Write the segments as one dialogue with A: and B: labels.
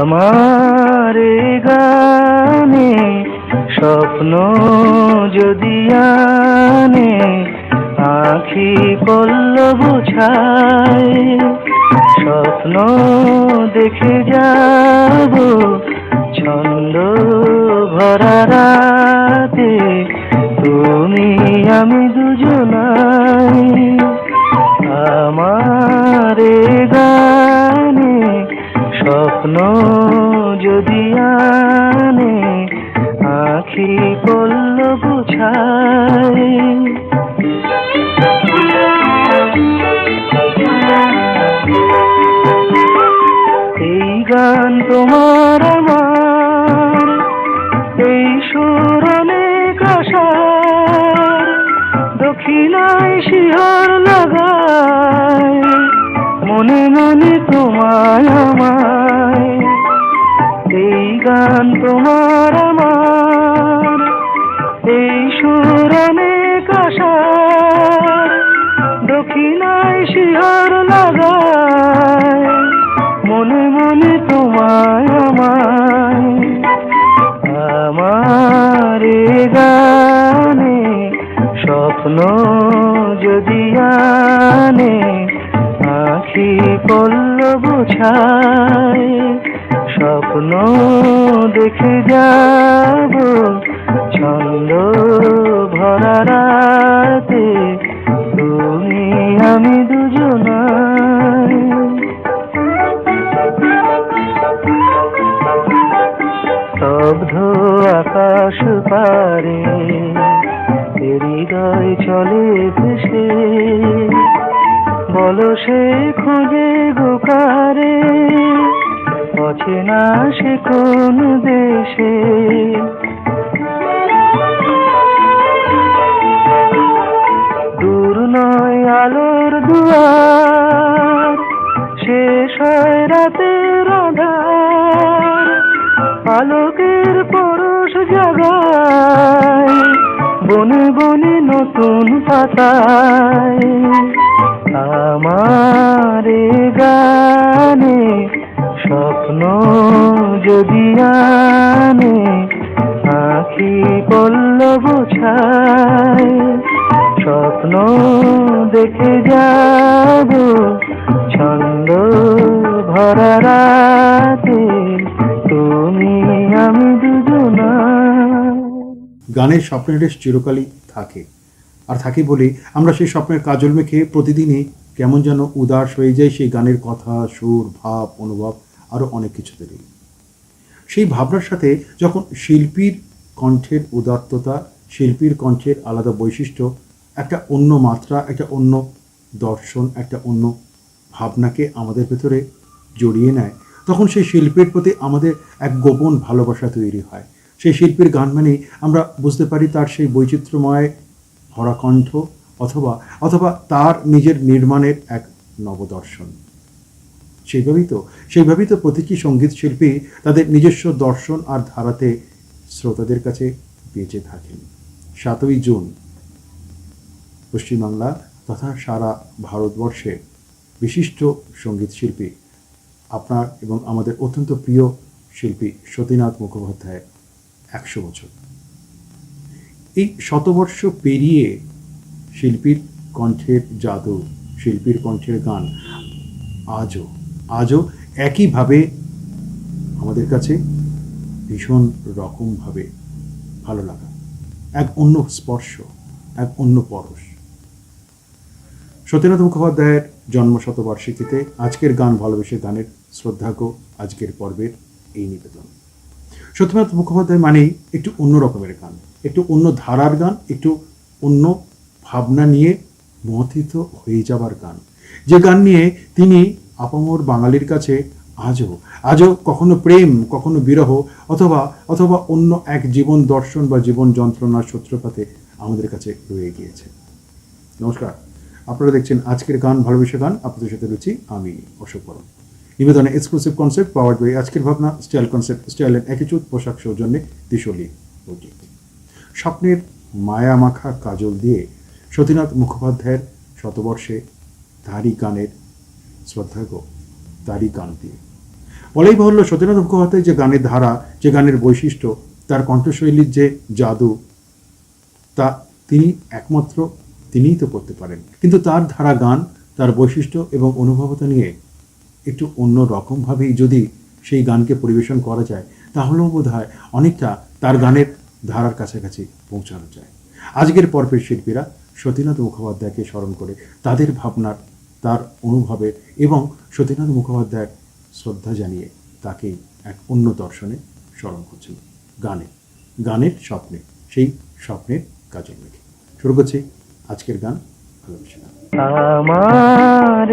A: আমার এ গানে স্বপ্ন যদি আনে, আখি পল্লব ছায়, স্বপ্ন দেখে যাব ছন্দ ভরা রাতে, তুমি আমি দুজনাই। আমার এ গানে স্বপ্ন যদি আনে, আখি পল্লব ছায়। এই গান তোমার আমার, এই সুর অনেক আশার, দক্ষিণায় শিহর লাগায়, মনে মনে তোমায় আমায়। এই গান তোমার আমার, এই সুর অনেক আশার, দক্ষিণায় শিহর লাগায়, মনে মনে তোমায় আমায়। আমার এ গানে স্বপ্ন যদি আনে, আখি পল্লব ছায়, স্বপ্ন দেখে যাব ছন্দ ভরা রাতে, তুমি আমি দুজনাই। স্তব্ধ আকাশ পারে হৃদয় চলে ভেসে, বলো সে খুঁজে গোকারে, অচেনা সে কোন দেশে। দূর নয় আলোর দুয়ার, শেষ হয় রাতের আঁধার, আলোকের পরশ জাগায়, বনে বনে নতুন পাতায়। আমার এ গানে স্বপ্ন যদি আনে, আখি পল্লব ছায়, স্বপ্ন দেখে যাব ছন্দ ভরা রাতে, তুমি আমি দুজনাই।
B: গানের স্বপ্নের রেশ চিরকালই থাকে, আর থাকে বলে আমরা সেই স্বপ্নের কাজল মেখে প্রতিদিনই কেমন যেন উদাস হয়ে যায় সেই গানের কথা, সুর, ভাব, অনুভব, আরও অনেক কিছুতে। সেই ভাবনার সাথে যখন শিল্পীর কণ্ঠের উদাত্ততা, শিল্পীর কণ্ঠের আলাদা বৈশিষ্ট্য, একটা অন্য মাত্রা, একটা অন্য দর্শন, একটা অন্য ভাবনাকে আমাদের ভেতরে জড়িয়ে নেয়, তখন সেই শিল্পীর প্রতি আমাদের এক গোপন ভালোবাসা তৈরি হয়। সেই শিল্পীর গান মানেই আমরা বুঝতে পারি তার সেই বৈচিত্র্যময় ভরা কণ্ঠ, অথবা তার নিজের নির্মাণের এক নবদর্শন। সেইভাবেই তো প্রতিটি সঙ্গীত শিল্পী তাদের নিজস্ব দর্শন আর ধারাতে শ্রোতাদের কাছে বেঁচে থাকেন। 7ই জুন পশ্চিমবাংলা তথা সারা ভারতবর্ষে বিশিষ্ট সঙ্গীত শিল্পী, আপনার এবং আমাদের অত্যন্ত প্রিয় শিল্পী সতীনাথ মুখোপাধ্যায় 100 বছর। এই শতবর্ষ পেরিয়ে শিল্পীর কণ্ঠের জাদু, শিল্পীর কণ্ঠের গান আজও একইভাবে আমাদের কাছে ভীষণ রকমভাবে ভালো লাগা, এক অন্য স্পর্শ, এক অন্য পরশ। সতীনাথ মুখোপাধ্যায়ের জন্মশতবার্ষিকীতে আজকের গান ভালোবেসে গানের শ্রদ্ধাজ্ঞ আজকের পর্বের এই নিবেদন। সতীনাথ মুখোপাধ্যায় মানেই একটু অন্য রকমের গান, একটু অন্য ধারার গান, একটু অন্য ভাবনা নিয়ে মথিত হয়ে যাবার গান, যে গান নিয়ে তিনি আপামর বাঙালির কাছে আজও কখনো প্রেম, কখনো বিরহ, অথবা অন্য এক জীবন দর্শন বা জীবন যন্ত্রণার সূত্রপাতে আমাদের কাছে রয়ে গিয়েছে। নমস্কার, আপনারা দেখছেন আজকের গান ভালোবেসে গান, আপনাদের সাথে রয়েছি আমি অশোক বরণ। নিবেদনে এক্সক্লুসিভ কনসেপ্ট পাওয়ার্ড বাই আজকের ভাবনা, স্টাইল কনসেপ্ট, স্টাইলের একইচুত পোশাক সৌজন্যে দিশলি বুটিক। স্বপ্নের মায়া মাখা কাজল দিয়ে সতীনাথ মুখোপাধ্যায়ের শতবর্ষে তারই গানের শ্রদ্ধাজ্ঞ, তারই গান দিয়ে বলাই বাহুল্য সত্যেন্দ্রনাথ মুখোপাধ্যায় যে গানের ধারা, যে গানের বৈশিষ্ট্য, তার কণ্ঠশৈলীর যে জাদু, তা তিনি একমাত্র তিনিই তো করতে পারেন। কিন্তু তার ধারা গান, তার বৈশিষ্ট্য এবং অনুভবতা নিয়ে একটু অন্য রকমভাবেই যদি সেই গানকে পরিবেশন করা যায়, তাহলেও বোধ হয় অনেকটা তার গানের ধারার কাছাকাছি পৌঁছানো যায়। আজকের পর্বের শিল্পীরা সতীনাথ মুখোপাধ্যায়কে স্মরণ করে তাদের ভাবনার, তার অনুভবের এবং সতীনাথ মুখোপাধ্যায়ের শ্রদ্ধা জানিয়ে তাকেই এক অন্য দর্শনে স্মরণ করছেন গানের স্বপ্নে, সেই স্বপ্নের কাজল মেঘে। শুরু করছি আজকের গান ভালোবেসে গান।
A: আমার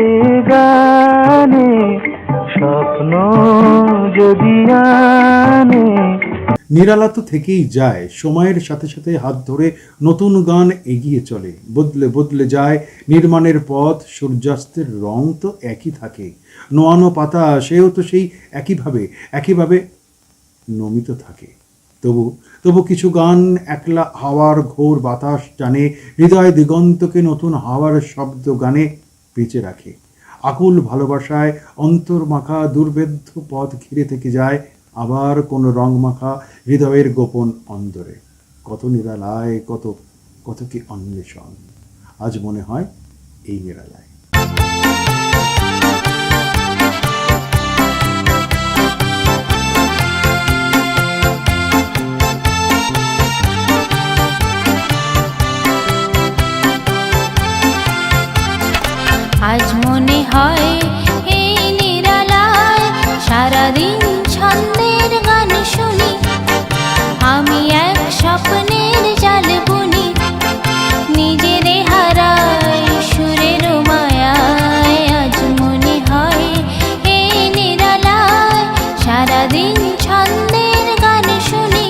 A: গানে স্বপ্ন যদি আনে।
B: নিরালা তো থেকেই যায়, সময়ের সাথে সাথে হাত ধরে নতুন গান এগিয়ে চলে, বদলে বদলে যায় নির্মাণের পথ, সূর্যাস্তের রং তো একই থাকে, নোয়ানো পাতা সেও তো সেই একইভাবে নমিত থাকে। তবু কিছু গান একলা হাওয়ার ঘোর বাতাস টানে, হৃদয় দিগন্তকে নতুন হাওয়ার শব্দ গানে পেঁচে রাখে। আকুল ভালোবাসায় অন্তর মাখা দুর্বেদ্য পথ ঘিরে থেকে যায়, আবার কোনো রং মাখা হৃদয়ের গোপন অন্দরে। কত নিরালায়, কত কি অন্বেষণ, আজ মনে হয় এই নিরালায়।
C: আজ মনে হয় এই নিরালায় সারাদিন ছন্দের গান শুনি, আমি এক স্বপ্নের জাল বুনি, নিজের হারাই সুরের মায়ায়। আজ মনে হয় এই নিরালায় সারাদিন ছন্দের গান শুনি,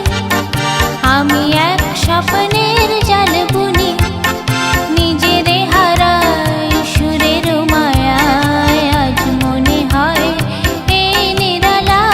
C: আমি এক স্বপ্নের জাল বুনি, নিজের হারাই সুরের মায়ায়। আজ মনে হয় এই নিরালায়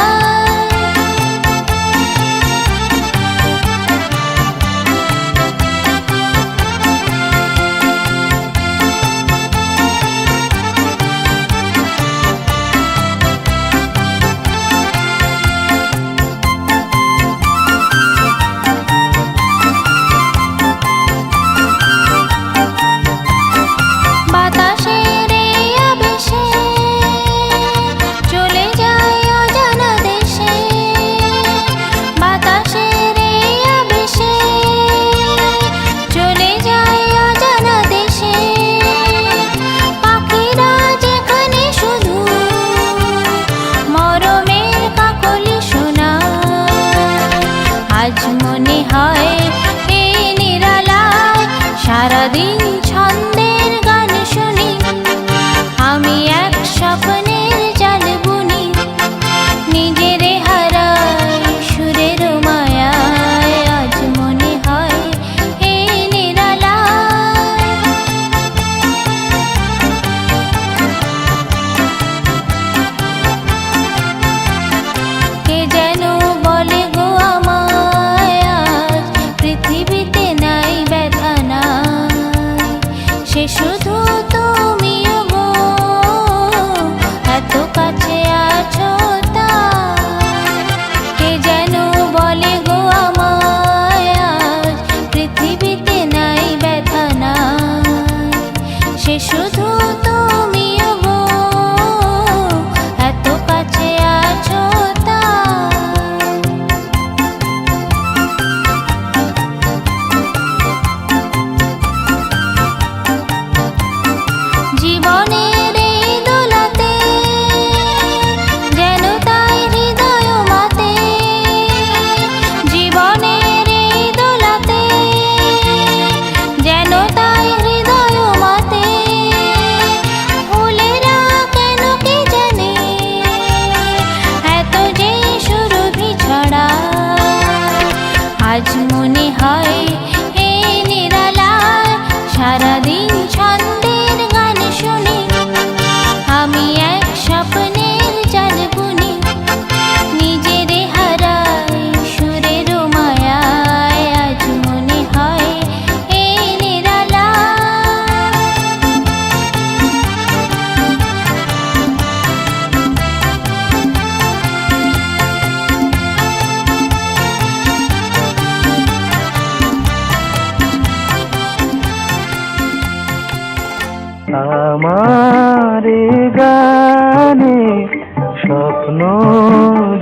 A: স্বপ্ন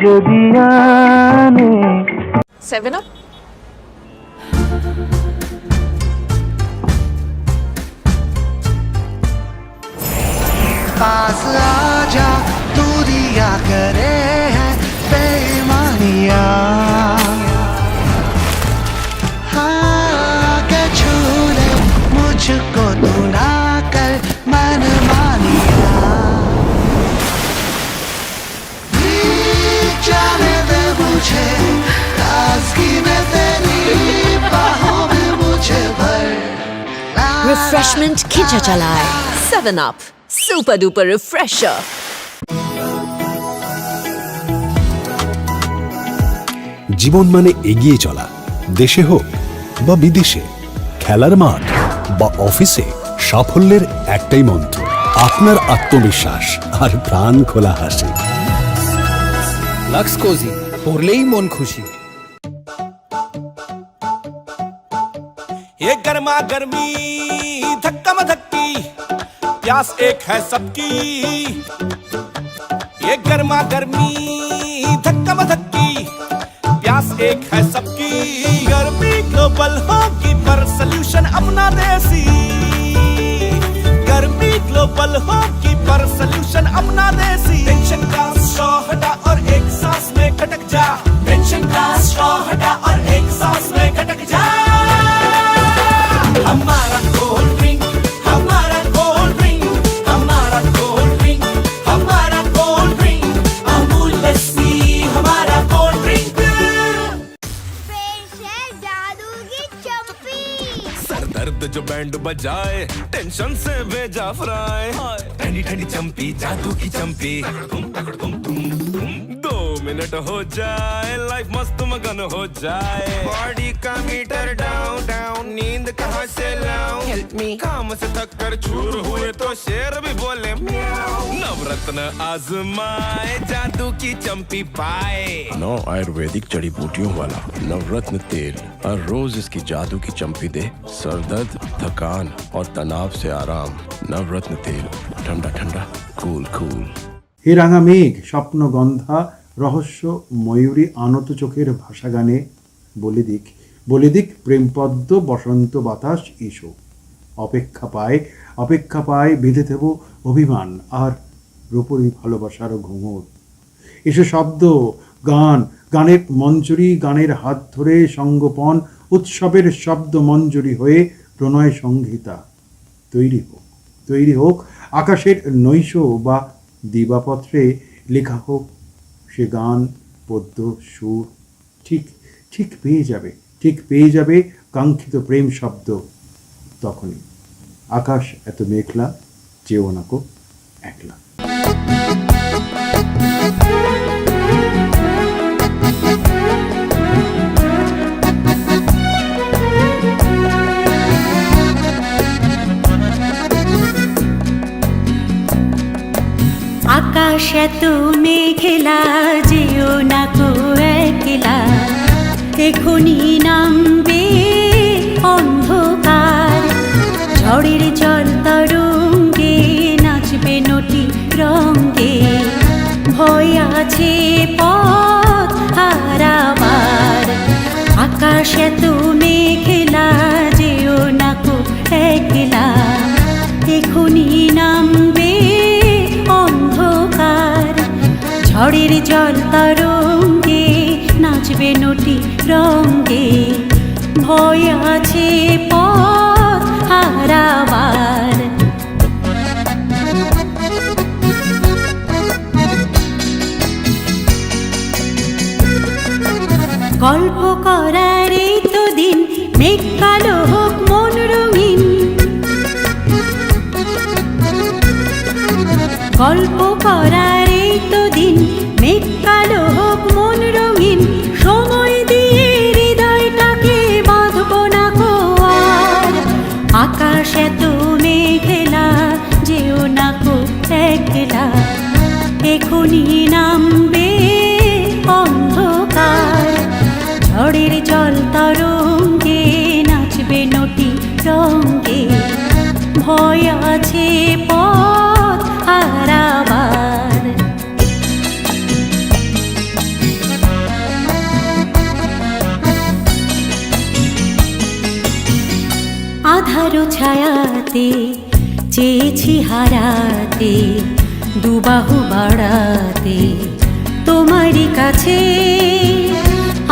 A: যদি আনে।
D: 7 Up?
E: पास आजा तू दिया करे है बेईमानिया हाँ के छू ले मुझको तू ना कर मन मानिया जाने दे मुझे ताज़गी में तेरी बाहों में मुझे भर
D: Refreshment खींचा चलाए 7 Up Super Duper Refresher
F: জীবন মানে এগিয়ে চলা, দেশে হোক বা বিদেশে, খেলার মাঠ বা অফিসে, সাফল্যের একটাই মন্ত্র, আপনার আত্মবিশ্বাস আর প্রাণ খোলা হাসি।
G: লাক্স কোজি পরলেই মন খুশি।
H: ये गर्मा गर्मी धक्का मधक्की प्यास एक है सबकी ये गर्मा गर्मी धक्का मधक्की प्यास एक है सबकी गर्मी ग्लोबल होगी पर सल्यूशन अपना देसी गर्मी ग्लोबल होगी पर सल्यूशन अपना देसी टेंशन का स्ट्रॉ हटा और एक सांस में खटक जा टेंशन का स्ट्रॉ हटा और एक सांस में खटक जा हमारा कोल्ड ड्रिंक हमारा कोल्ड ड्रिंक हमारा कोल्ड ड्रिंक हमारा कोल्ड ड्रिंक अमूल लस्सी हमारा कोल्ड ड्रिंक
I: जादू की चप्पी
H: सर दर्द जो बैंड बजाए टेंशन से भेजा फ्राई ठंडी ठंडी चंपी जादू की चंपी 2 मिनट हो जाए लाइफ मस्त मगन हो जाए बॉडी का मीटर डाउन डाउन नींद कहाँ से लाऊं हेल्प मी काम से थक कर चूर हुए तो शेर भी बोले म्याऊं नवरत्न आजमाए जादू की चंपी पाए
J: 9 आयुर्वेदिक जड़ी बूटियों वाला नवरत्न तेल हर रोज इसकी जादू की चंपी दे सर दर्द थकान और तनाव से आराम नवरत्न तेल ठंडा ठंडा कूल कूल।
B: হে রাঙা মেঘ স্বপ্ন গন্ধা রহস্য ময়ূরী আনত চোখের ভাষা গানে বলে দিক প্রেমপদ্ম বসন্ত বাতাস এসো অপেক্ষা পায় বেঁধে দেব অভিমান আর রূপরী ভালোবাসার ঘুঙুর এসো শব্দ গানের মঞ্জুরি গানের হাত ধরে সঙ্গোপন উৎসবের শব্দ মঞ্জুরি হয়ে প্রণয় সংহিতা তৈরি হোক আকাশের নৈশ বা দিবাপত্রে লেখা হোক সে গান পদ্য সুর ঠিক পেয়ে যাবে কাঙ্ক্ষিত প্রেম শব্দ তখনই আকাশ এত মেঘলা যেও নাকো একলা।
C: আকাশ এত মেঘলা যেও না কো একলা এখনি নামবে অন্ধকার ঝড়ের জল তরঙ্গে নাচবে নটি রঙ্গে ভয় আছে পথ হারাবার আকাশ এত মেঘলা যেও না কো একলা এখনি নামবে অন্ধকার ঝড়ের জল তরঙ্গে নাচবে নটি রঙ্গে ভয় আছে পথ হারাবার গল্প করার এই তো দিন মেঘ কালো হোক মন রঙিন গল্প করার এই তো দিন মেঘ কালো হোক মন রঙিন সময় দিয়ে হৃদয়টাকে বাঁধব না কো আর আকাশ এত মেঘলা যেও না কো একলা এখনি নামবে অন্ধকার ঝড়ের জল তরঙ্গে নাচবে নটি রঙ্গে ভয় আছে পথ হারাবার হারাতে চেয়েছি হারাতে দুবাহু বাড়াতে তোমারই কাছে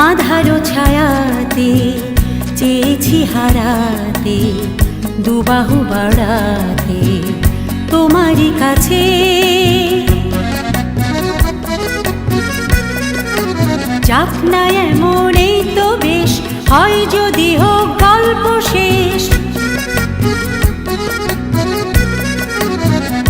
C: আধারো ছায়াতে চেয়েছি হারাতে দুবাহু বাড়াতে তোমারই কাছে যাক না এমন এই তো বেশ হয় যদি হোক গল্প শেষ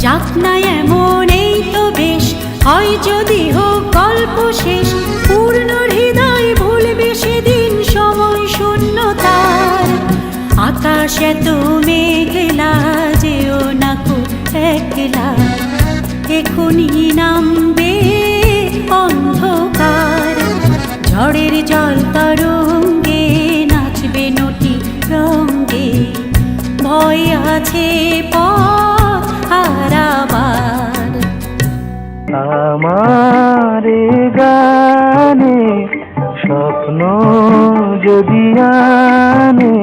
C: যাক না এমন এই তো বেশ হয় যদি হোক গল্প শেষ পূর্ণ হৃদয় ভুলবে সেদিন সময় শূন্যতার আকাশ এত মেঘলা যেও না কো একলা এখনই নামবে অন্ধকার ঝড়ের জল তরঙ্গে নাচবে নটি রঙ্গে ভয় আছে পথ হারাবার
A: আমার এ গানে স্বপ্ন যদি আনে।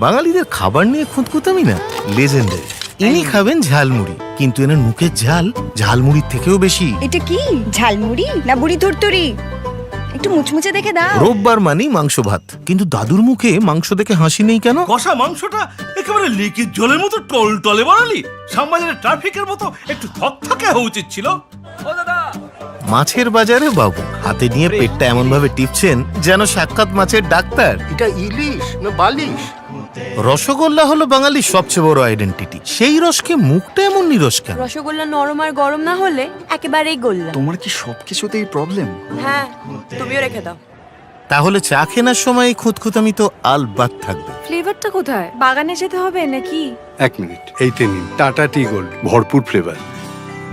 K: বাঙালিদের খাবার নিয়ে খুঁতখুঁতামি না লেজেন্ডারি। ইনি খাবেন ঝালমুড়ি, কিন্তু এনার মুখের ঝাল ঝালমুড়ির থেকেও বেশি।
I: এটা কি ঝালমুড়ি না বুড়ি তুরতুরি? একটু মুচমুচে দেখে দাও।
K: রোববার মানেই মাংস ভাত, কিন্তু দাদুর মুখে মাংস দেখে হাসি নেই কেন?
L: কষা মাংসটা একেবারে লিকির জলের মতো টলটলে বানালি। শ্যামবাজারের ট্রাফিকের মতো একটু থকথকে হওয়া উচিত ছিল।
K: মাছের বাজারে বাবু হাতে নিয়ে পেটটা এমন ভাবে টিপছেন যেন সাক্ষাৎ মাছের ডাক্তার।
E: এটা ইলিশ না বালিশ?
K: রসগোল্লা হলো বাঙালির সবচেয়ে বড় আইডেন্টিটি। সেই রসকে মুখটা এমন নিরস কেন?
I: রসগোল্লা নরম আর গরম না হলে একেবারেই গোল্লা।
E: তোমার কি সবকিছুতেই প্রবলেম?
I: হ্যাঁ, তুমিও রেখে দাও।
K: তাহলে চা কেনার সময় এই খুঁতখুঁতামি তো আলবাত থাকবে।
I: ফ্লেভারটা কোথায়? বাগানে যেতে হবে নাকি?
J: এক মিনিট, এইতে নিন টাটা টি গোল্ড, ভরপুর ফ্লেভার।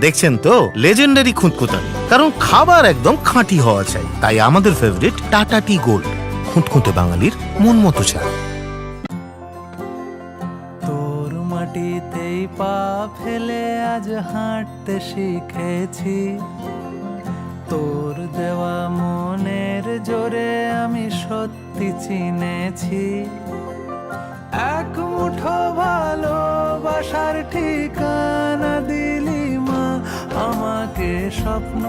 K: দেখছেন তো, লেজেন্ডারি খুঁতখুঁতানি। কারণ খাবার একদম খাঁটি হওয়া চাই। তাই আমাদের ফেভারিট টাটা টি গোল্ড, খুঁতখুঁতে বাঙালির মন মতো চা।
A: তোর মাটিতেই পা ফেলে আজ হাঁটতে শিখেছি, তোর দেওয়া মনের জোরে আমি সত্যি চিনেছি। এক মুঠো ভালোবাসার ঠিকানা দিলি মা, আমাকে স্বপ্ন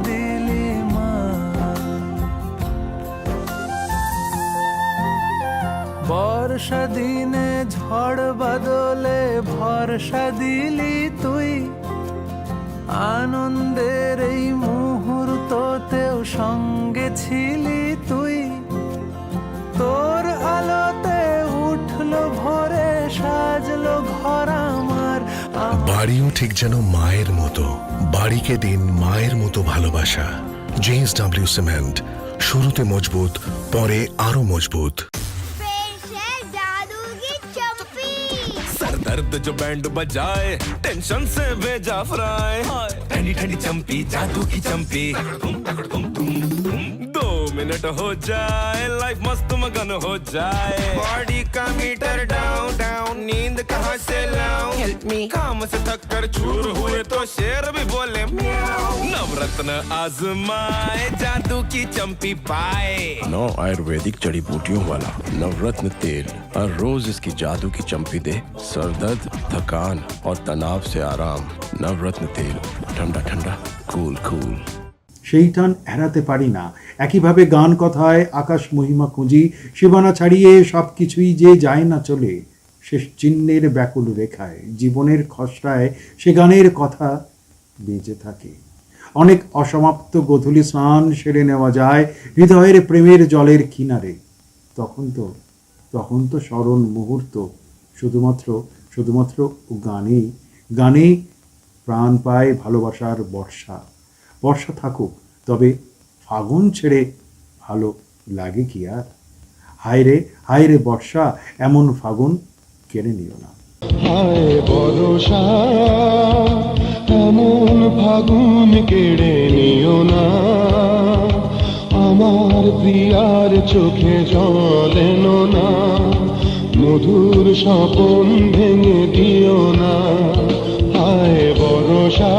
A: দিলি মা। বর্ষা দিনে ঝড় বাদলে ভরসা দিলি তুই, আনন্দের এই মুহূর্ততেও সঙ্গে ছিলি তুই। তোর আলোতে উঠলো ভোরে, সাজলো ঘর আমার।
F: বাড়িও ঠিক যেন মায়ের মতো, বাড়িকে দিন মায়ের মতো ভালোবাসা। JSW সিমেন্ট, শুরুতে মজবুত, পরে আরো মজবুত।
I: জাদু কি চম্পি
H: सर दर्द जो बैंड बजाए टेंशन से भेजा फ्राई ठंडी ठंडी चंपी जादू की चंपी 2 मिनट हो जाए लाइफ मस्त मगन हो जाए बॉडी का मीटर डाउन डाउन नींद कहाँ से लाऊं हेल्प मी काम से थक कर चूर हुए तो शेर भी बोले म्याऊं नवरत्न आजमाए जादू की चंपी पाए
J: 9 आयुर्वेदिक जड़ी बूटियों वाला नवरत्न तेल और रोज इसकी जादू की चंपी दे सर दर्द, थकान और तनाव से आराम। नवरत्न तेल, ठंडा ठंडा कूल कूल।
B: সেই টান এড়াতে পারি না। একইভাবে গান কথায় আকাশ মহিমা খুঁজি, সীমানা ছাড়িয়ে সব কিছুই যে যায় না চলে। শেষ চিহ্নের ব্যাকুল রেখায় জীবনের খসড়ায় সে গানের কথা বেঁচে থাকে। অনেক অসমাপ্ত গোধূলি স্নান সেরে নেওয়া যায় হৃদয়ের প্রেমের জলের কিনারে। তখন তো স্মরণ মুহূর্ত শুধুমাত্র গানেই প্রাণ পায় ভালোবাসার বর্ষা থাকুক, তবে ফাগুন ছেড়ে ভালো লাগে কি আর? হায় রে বর্ষা, এমন ফাগুন কেড়ে নিও না।
E: হায় বর্ষা, এমন ফাগুন কেড়ে নিও না, আমার প্রিয়ার চোখে জল এনো না, মধুর স্বপন ভেঙে দিও না। হায় বর্ষা,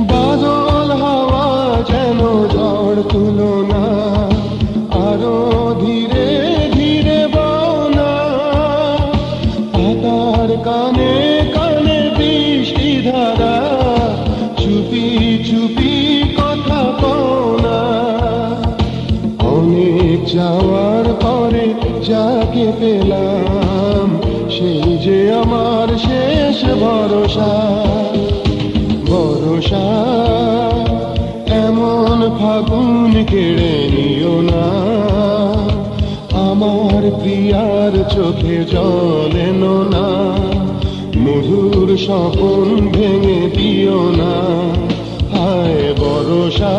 E: বাদল হাওয়া যেন ঝড় তুলো না, আরো ধীরে ধীরে বনা, পাতার কানে কানে বৃষ্টি ধারা, চুপি চুপি কথা কনা। অনেক যাওয়ার পরে যাকে পেলাম, সেই যে আমার শেষ ভরসা। ভরসা এমন ফাগুন কেড়ে নিও না, আমার প্রিয়ার চোখে জল এনো না, মধুর স্বপন ভেঙে দিও না, হায় ভরসা।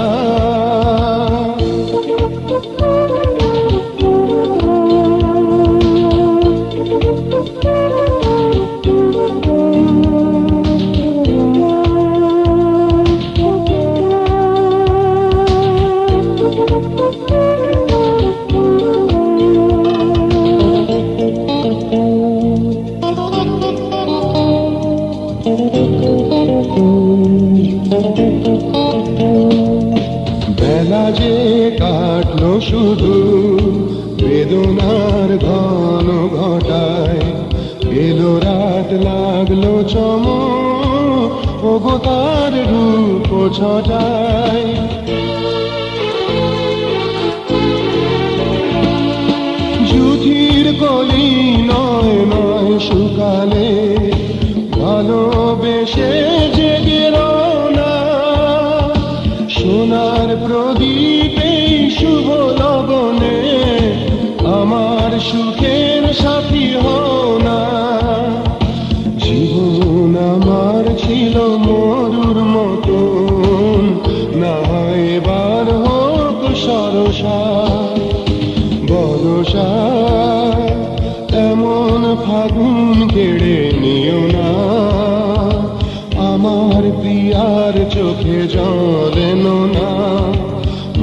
E: বেলা যে কাটলো শুধু বেদনার ঘন ঘটায়, এলো রাত লাগলো চমক, ওগো তার রূপ ছটায়। যুধির কলি নয় নয় শুকালে, ভালোবেসে জেগে রওনা, সোনার প্রদীপে শুভ লগনে, আমার সুখের সাথী হও না। জীবন আমার ছিল মরুর মতন, না এবার হোক সরসা। বরসা এমন ফাগুন কেড়ে নিও না, আমার প্রিয়ার চোখে জল এনো না,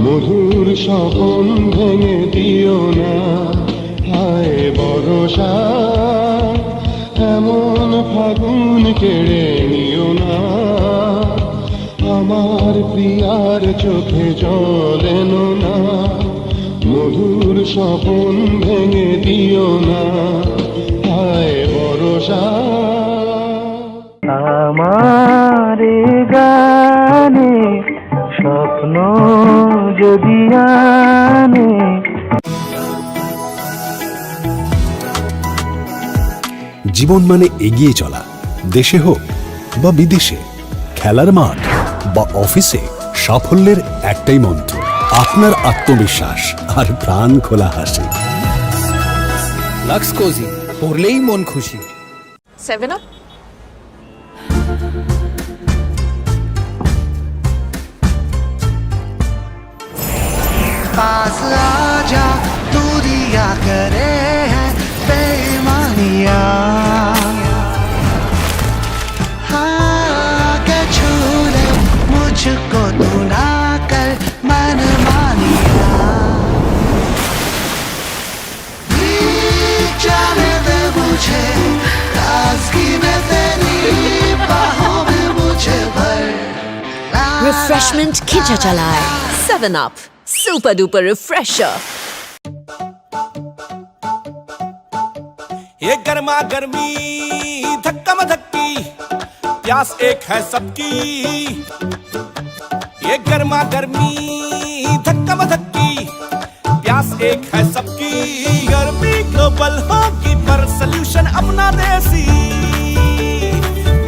E: মধুর স্বপন ভেঙে দিও না, হায় বরসা এমন ফাগুন কেড়ে নিও না, আমার প্রিয়ার চোখে জল এনো না, মধুর স্বপন ভেঙে দিও না, হায় বরসা।
A: আমার গানে স্বপ্ন যদি আনে,
F: জীবন মানে এগিয়ে চলা, দেশে হোক বা বিদেশে, খেলার মাঠ বা অফিসে, সাফল্যের একটাই মন্ত্র, আপনার আত্মবিশ্বাস আর প্রাণ খোলা হাসি।
G: লাক্স কোজি, পড়লেই মন খুশি।
D: 7 Up?
E: पास आजा, दूरिया करे हैं बेईमानिया, हाँ के छू ले मुझको तू ना कर मनमानिया। जाने दे मुझे ताज़गी में तेरी बाहों में मुझे भर।
D: Refreshment खिंचा चलाए 7 Up, super duper refresher.
H: ये गर्मा गर्मी धक्का मधक्की, प्यास एक है सबकी। ये गर्मा गर्मी धक्का मधक्की, प्यास एक है सबकी। गर्मी ग्लोबल होगी पर सल्यूशन अपना देसी।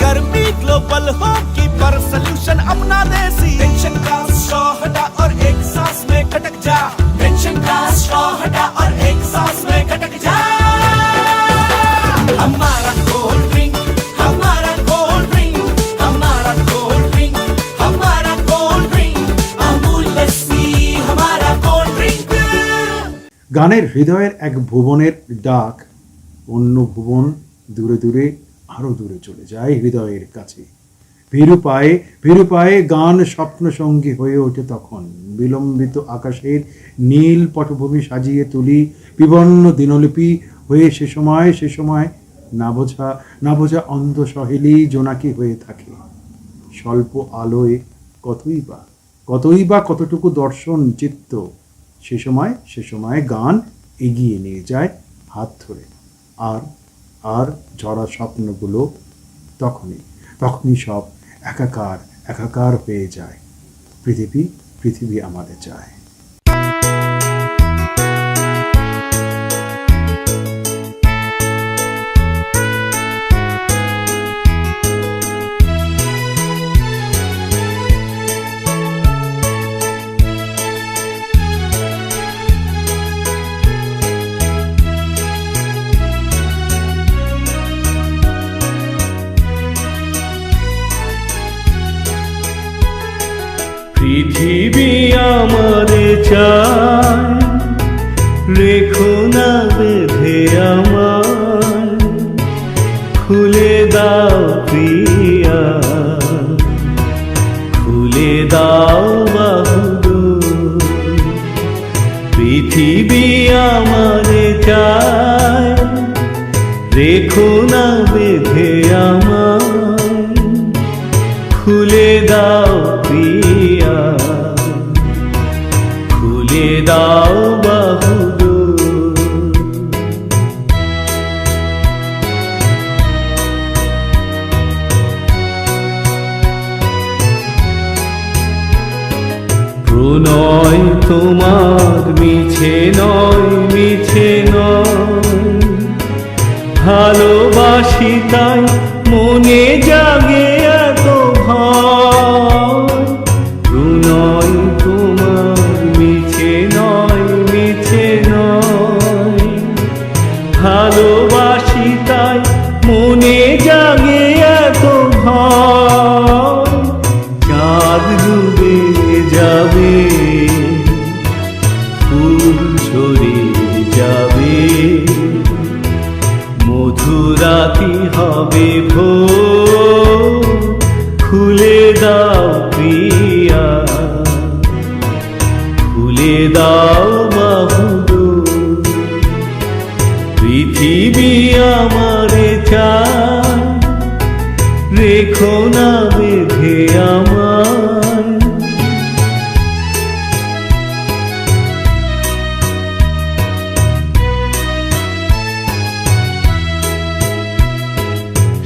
H: गर्मी ग्लोबल होगी पर सल्यूशन अपना देसी। टेंशन का स्ट्रॉ हटा और एक सांस में खटक जा। टेंशन का स्ट्रॉ हटा और एक सांस में खटक जा। हमारा कोल्ड ड्रिंक, हमारा कोल्ड ड्रिंक, हमारा कोल्ड ड्रिंक, हमारा कोल्ड ड्रिंक, अमूल लस्सी हमारा कोल्ड ड्रिंक।
B: গানের হৃদয়ের এক ভুবনের ডাক, অন্য ভুবন দূরে দূরে আরো দূরে চলে যায় হৃদয়ের কাছে। ভীরু পায়ে গান স্বপ্ন সঙ্গী হয়ে ওঠে তখন। বিলম্বিত আকাশের নীল পটভূমি সাজিয়ে তুলি বিবর্ণ দিনলিপি হয়ে সে সময় না বোঝা অন্ধ সহেলি জোনাকি হয়ে থাকে। স্বল্প আলোয় কতই বা কতটুকু দর্শন চিত্ত, সে সময় গান এগিয়ে নিয়ে যায় হাত ধরে। আর ঝরা স্বপ্নগুলো তখনই সব একাকার হয়ে যায়। পৃথিবী আমাদের চায়।
A: পৃথিবী আমারে চায়, রেখো না বেঁধে আমার, খুলে দাও প্রিয়া, খুলে দাও বাহুদুর। পৃথিবী আমারে চায়, রেখো না বেঁধে আমার, খুলে দাও প্রিয়া, খুলে দাও বাহুদুর। প্রণয় তোমার মিছে নয়, ভালোবাসি তাই মনে জাগে এত ভয়। প্রণয় তোমার মিছে নয়, ভালোবাসি তাই মনে জাগে এত ভয়। চাঁদ ডুবে যাবে, ফুল ঝরে যাবে, মধুরাতি হবে ভোর, খুলে দাও প্রিয়া, খুলে দাও বাহুদুর। পৃথিবী আমারে চায়, রেখো না বেঁধে আমার,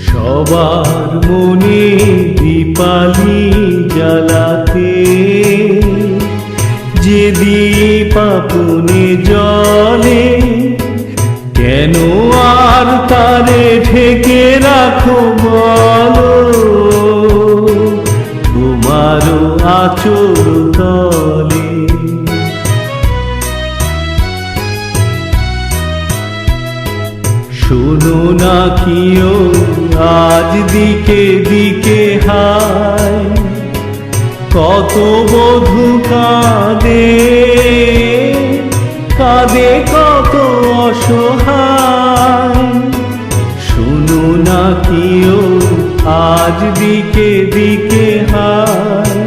A: সবার মনে দীপালি জ্বালাতে, যে দীপ আপনে জ্বলে, কেন আর তারে ঢেকে রাখো বলো, তোমারও আঁচল তলে। শোনো না কিও আজ দিকে দিকে হায়, কত বধূ কাঁদে কত অসহায়। শোনো না কিও আজ দিকে দিকে হায়,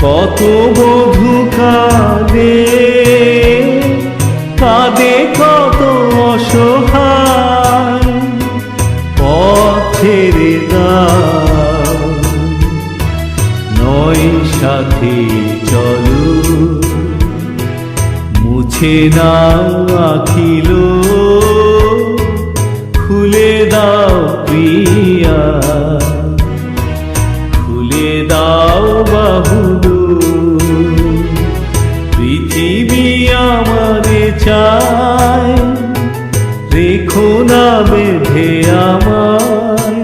A: কত বধূ কাঁদে কত অসহায়। পথ ছেড়ে দাও, নয় সাথে চলো, মুছে নাও আখিলো, খুলে দাও প্রিয়া, খুলে দাও বাহুদুর। পৃথিবী আমারে চায়, রেখো না বেঁধে আমায়,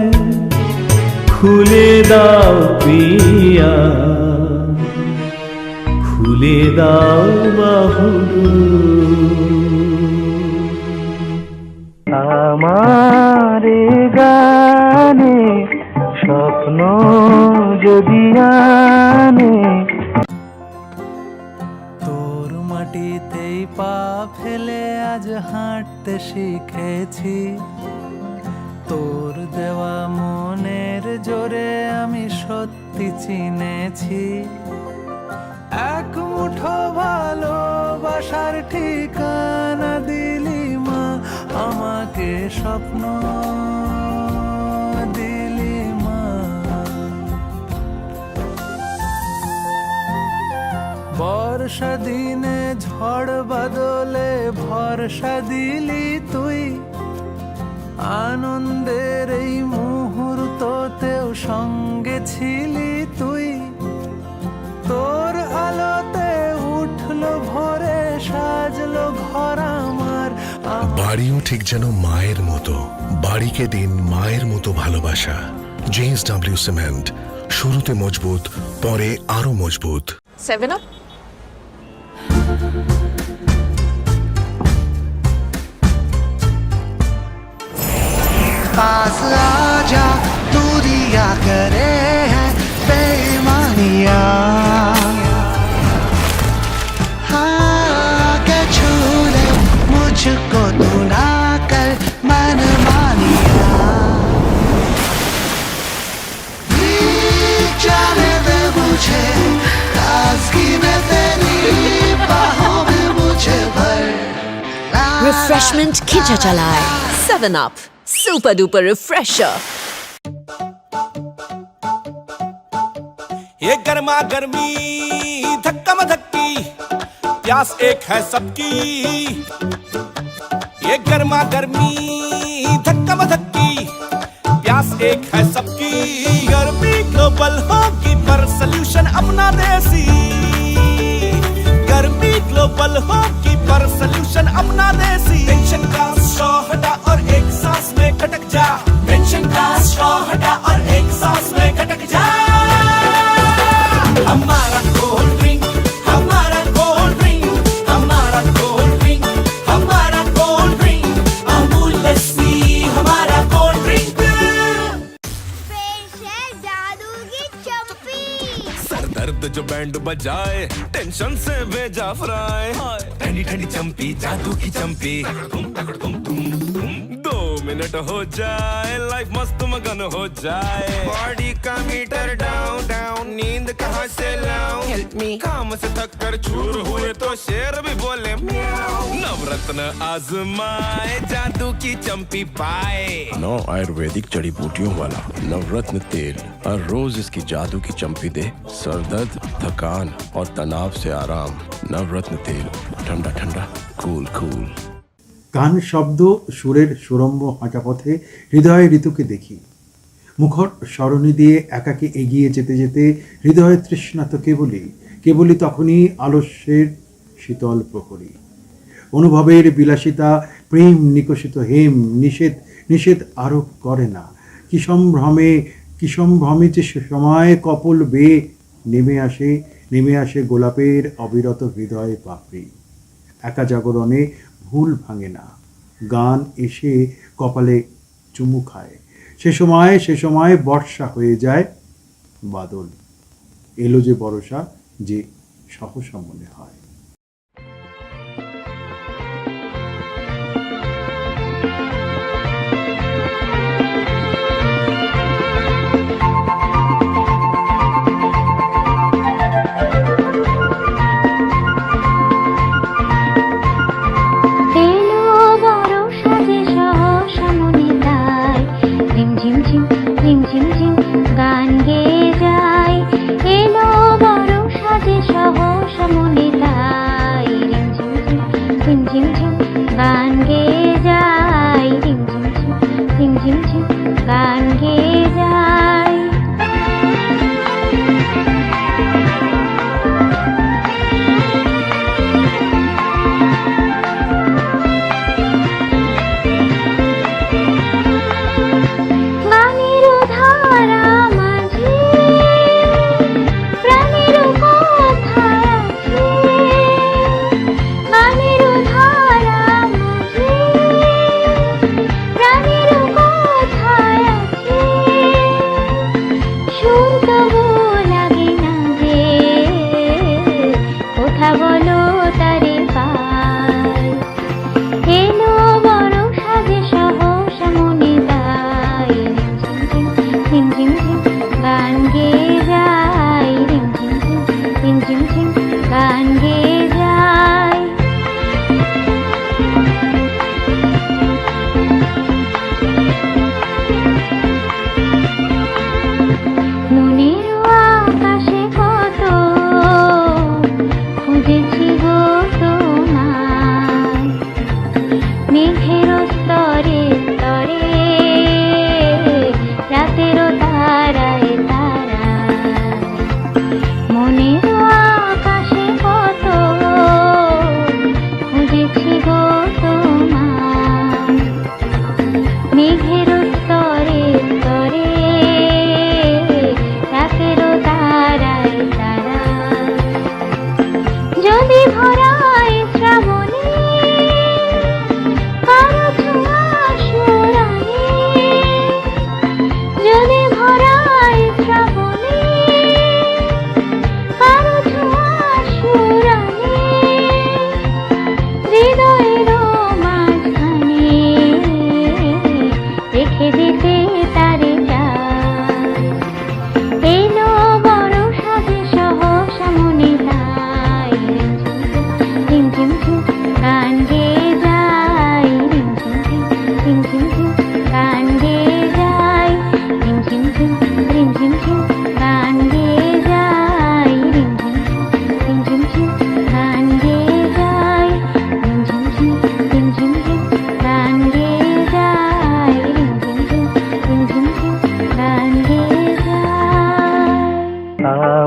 A: খুলে দাও প্রিয়া, খুলে দাও বাহুদুর।
E: আমার গানে স্বপ্ন যদি আনে,
A: তোর মাটিতেই পা ফেলে আজ হাঁটতে শিখেছি, তোর দেওয়া মনের জোরে আমি সত্যি চিনেছি। এক মুঠো ভালোবাসার ঠিকানা দিলি মা, আমাকে স্বপ্ন দিলি মা। বর্ষা দিনে ঝড় বাদলে ভরসা দিলি তুই, আনন্দের এই মুহূর্ততেও সঙ্গে ছিলি তুই। তোর আলোতে উঠলো ভোরে, সাজলো ঘর আমার।
F: বাড়িও ঠিক যেন মায়ের মতো, বাড়িকে দিন মায়ের মতো ভালোবাসা। JSW সিমেন্ট, শুরুতে মজবুত, পরে আরো মজবুত।
D: 7 Up?
E: पास आजा, दूरिया करे हैं बेईमानिया, हाँ के छू ले मुझको तू ना कर मनमानिया। जाने दे मुझे ताज़गी में तेरी बाहों में मुझे भर।
D: Refreshment खिंचा चलाए 7 Up, super duper refresher.
H: ये गर्मा गर्मी धक्का मधक्की, प्यास एक है सबकी। ये गर्मा गर्मी धक्का मधक्की, प्यास एक है सबकी। गर्मी ग्लोबल होगी पर सल्यूशन अपना देसी। गर्मी ग्लोबल होगी पर सल्यूशन अपना देसी। टेंशन का स्ट्रॉ हटा और एक सांस में खटक जा। टेंशन का स्ट्रॉ हटा और एक सांस में खटक जा। हमारा कोल्ड ड्रिंक, हमारा कोल्ड ड्रिंक, हमारा कोल्ड ड्रिंक, हमारा कोल्ड ड्रिंक, अमूल लस्सी हमारा कोल्ड ड्रिंक।
C: जादू की चप्पी,
H: सर दर्द जो बैंड बजाए, टेंशन से भेजा फ्राई। ठंडी ठंडी चंपी, जादू की चंपी। 2 मिनट हो जाए, लाइफ मस्त मगन हो जाए। बॉडी का मीटर डाउन डाउन, नींद कहाँ से लाऊं? Help me. काम से थक कर चूर हुए तो शेर भी बोले म्याऊं। नवरत्न आजमाए, जादू की चंपी पाए।
J: 9 आयुर्वेदिक जड़ी बूटियों वाला नवरत्न तेल, हर रोज इसकी जादू की चंपी दे सर दर्द, थकान और तनाव से आराम। नवरत्न तेल, ठंडा ठंडा, कूल कूल।
B: গান শব্দ সুরের সুরম্য হাঁটা পথে হৃদয়ে ঋতুকে দেখি, মুখর সরণি দিয়ে একাকে এগিয়ে যেতে যেতে হৃদয়ের তৃষ্ণা তো কেবলই তখনই আলস্যের শীতল প্রহরী। অনুভবের বিলাসিতা প্রেম নিকষিত হেম নিষেধ আরোপ করে না। কি সম্ভ্রমে যে সময় কপল বেয়ে নেমে আসে গোলাপের অবিরত হৃদয়ে পাপড়ি। একা জাগরণে ভুল ভাঙে না, গান এসে কপালে চুমু খায়। সে সময় বর্ষা হয়ে যায় বাদল। এলো যে বর্ষা, যে সহসা মনে হয়।
C: গান গেয়ে যায়, এলো বড় সাজে সহসা মনে তাই। ঝিম ঝিম ঝিম গান গেয়ে যায়, ঝিম ঝিম ঝিম গান গেয়ে যায়। খুঁজে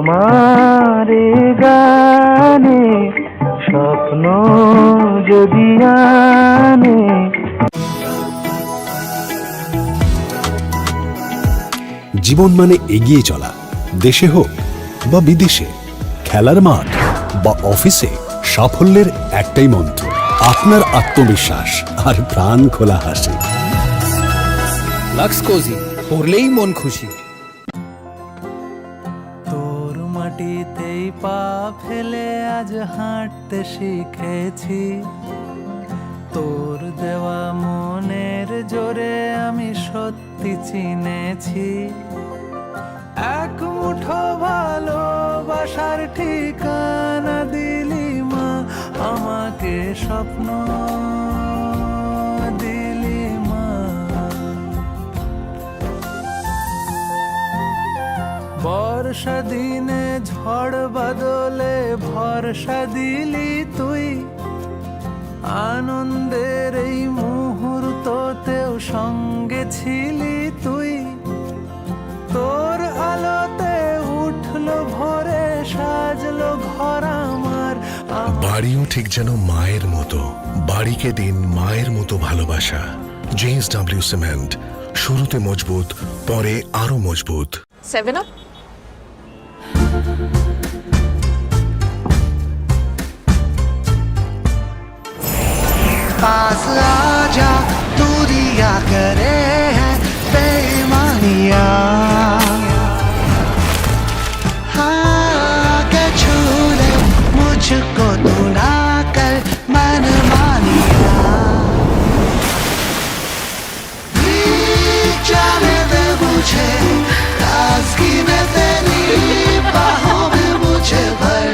A: আমার এ গানে স্বপ্ন যদি আনে।
F: জীবন মানে এগিয়ে চলা, দেশে হোক বা বিদেশে, খেলার মাঠ বা অফিসে, সাফল্যের একটাই মন্ত্র, আপনার আত্মবিশ্বাস আর প্রাণ খোলা হাসি।
G: লাক্স কোজি, পরলেই মন খুশি।
A: তোর মাটিতেই পা ফেলে আজ হাঁটতে শিখেছি, তোর দেওয়া মনের জোরে আমি সত্যি চিনেছি। এক মুঠো ভালোবাসার ঠিকানা দিলি মা, আমাকে স্বপ্ন দিলি মা। বর্ষা দিনে ঝড় বাদলে ভরসা দিলি তুই, আনন্দের এই মুহূর্ততেও সঙ্গে ছিলি তুই। তোর আলোতে উঠলো ভোরে, সাজলো ঘর আমার।
F: বাড়িও ঠিক যেন মায়ের মতো, বাড়িকে দিন মায়ের মতো ভালোবাসা। JSW সিমেন্ট, শুরুতে মজবুত, পরে আরো মজবুত।
D: 7 Up?
E: पास आजा, दूरिया करे हैं बेईमानिया। हाँ के छू ले मुझको तू ना कर मनमानिया। जाने दे मुझे ताज़गी में तेरी बाहों में मुझे भर।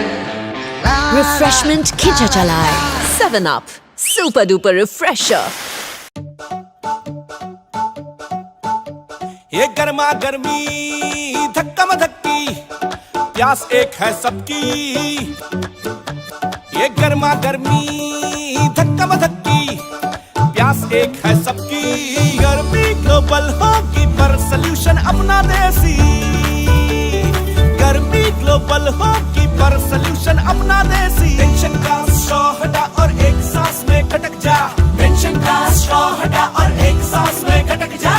D: Refreshment खिंचा चलाए 7 Up, super duper refresher.
H: ये गर्मा गर्मी धक्का मधक्की, प्यास एक है सबकी। ये गर्मा गर्मी धक्का मधक्की, प्यास एक है सबकी। गर्मी ग्लोबल होगी पर सल्यूशन अपना देसी। गर्मी ग्लोबल होगी पर सल्यूशन अपना देसी। टेंशन का स्ट्रॉ हटा और एक सांस में खटक जा। टेंशन का स्ट्रॉ हटा और एक सांस में खटक जा।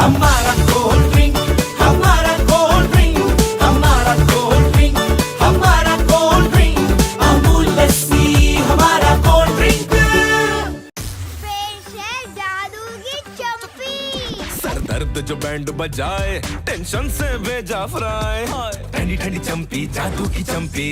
H: हमारा कोल्ड ड्रिंक, हमारा कोल्ड ड्रिंक, हमारा कोल्ड ड्रिंक, हमारा कोल्ड ड्रिंक, अमूल लस्सी हमारा कोल्ड ड्रिंक। सर दर्द जो बैंड बजाए, टेंशन से भेजा फ्राई। ठंडी ठंडी चंपी, जादू की चंपी।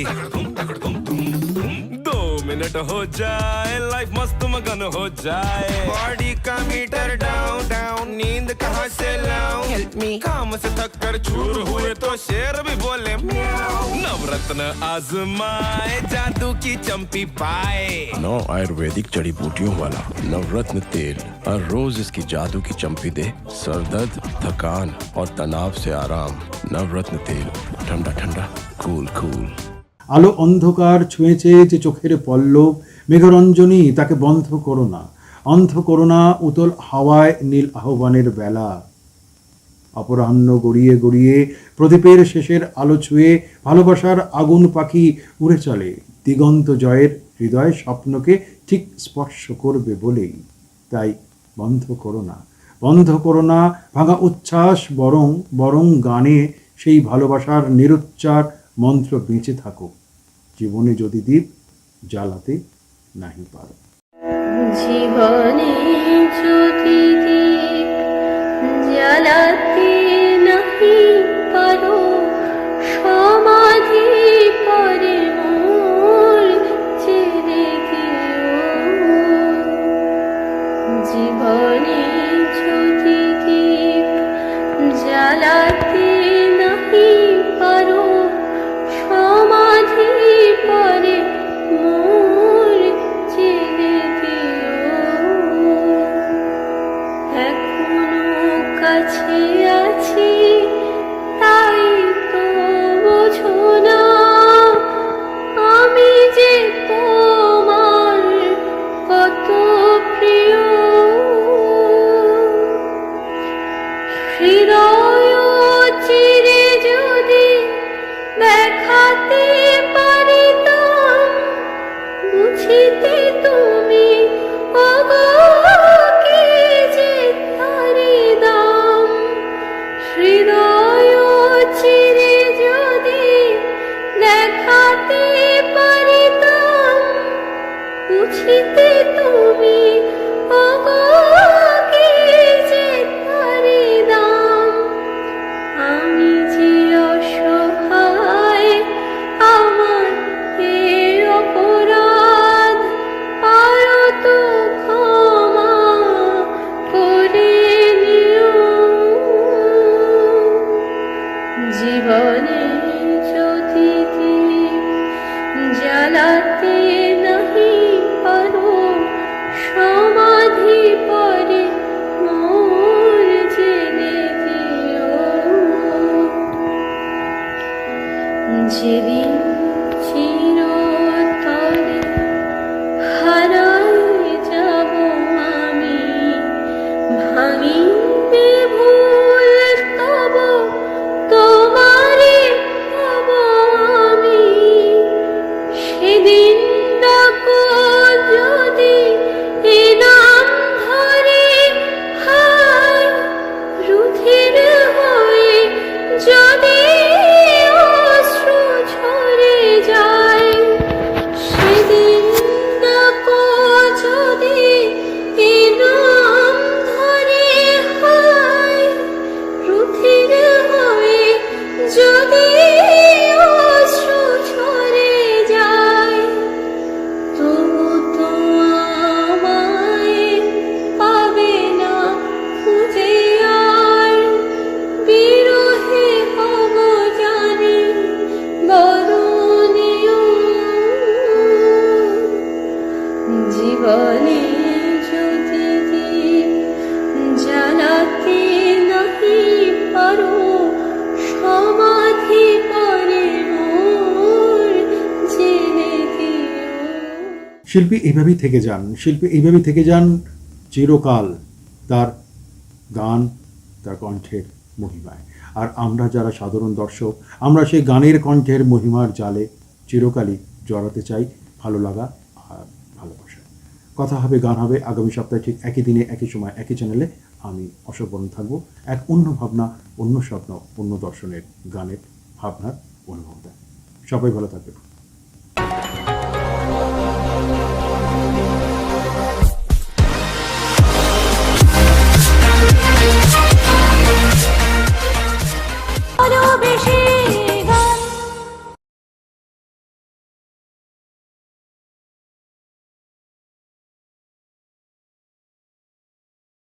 H: 2 मिनट हो जाए, लाइफ मस्त मगन हो जाए। बॉडी का मीटर डाउन डाउन, नींद कहाँ से लाऊं? Help me. काम से थक कर चूर हुए तो शेर भी बोले म्याऊं। नवरत्न आजमाए, जादू की चंपी पाए।
J: 9 आयुर्वेदिक जड़ी बूटियों वाला नवरत्न तेल, हर रोज इसकी जादू की चंपी दे सर दर्द, थकान और तनाव से आराम। नवरत्न तेल, ठंडा ठंडा, कूल कूल।
B: আলো অন্ধকার ছুঁয়েছে যে চোখের পল্লব, মেঘরঞ্জনী তাকে বন্ধ করো না, অন্ধ করো না উতল হাওয়ায় নীল আহ্বানের বেলা। অপরাহ্ন গড়িয়ে গড়িয়ে প্রদীপের শেষের আলো ছুঁয়ে ভালোবাসার আগুন পাখি উড়ে চলে দিগন্ত জয়ের হৃদয় স্বপ্নকে ঠিক স্পর্শ করবে বলেই। তাই বন্ধ করো না, বন্ধ করো না ভাঙা উচ্ছ্বাস, বরং বরং গানে সেই ভালোবাসার নিরুচ্চার মন্ত্র বেঁচে থাকো। জীবনে যদি দীপ জ্বালাতে নাহি পারো।
C: জীবনে যদি দীপ জ্বালাতে নাহি পারো, সমাধি পরে মোর ছেড়ে দিও। জীবনে যদি দীপ জ্বালাতে নাহি পারো, সমাধি পরে মোর ছেড়ে দিও। জীবনে যদি জ্বালাতে নাহি পারো সমাধি পরে মোর জেনে দিও যেদিন চিরতরে হারাই যাব আমি ভাঙিবে ভুল তব তোমারে পাব আমি সেদিন ডাকো যদি এ নাম ধরে হায় রুধির হয়ে যদি অশ্রু ঝরে যায় সেদিন ডাকো যদি এ নাম ধরে হায় রুধির হয়ে যদি অশ্রু ঝরে যায় তবু তো আমায় পাবে না খুঁজে আর বিরহে হব জানি বরণীয় জীবনে যদি জ্বালাতে নাহি পারো সমাধি পরে মোর জেনে দিও।
B: শিল্পী এইভাবেই থেকে যান, শিল্পী এইভাবেই থেকে যান চিরকাল তার গান, তার কণ্ঠের মহিমায়। আর আমরা যারা সাধারণ দর্শক, আমরা সেই গানের কণ্ঠের মহিমার জালে চিরকালই জড়াতে চাই, ভালো লাগা আর ভালোবাসা। কথা হবে, গান হবে আগামী সপ্তাহে ঠিক একই দিনে একই সময় একই চ্যানেলে। আমি অশোক বরণ থাকবো, এক অন্য ভাবনা, অন্য স্বপ্ন, অন্য দর্শনের গানের ভাবনার অনুভব দেয়। সবাই ভালো থাকবে।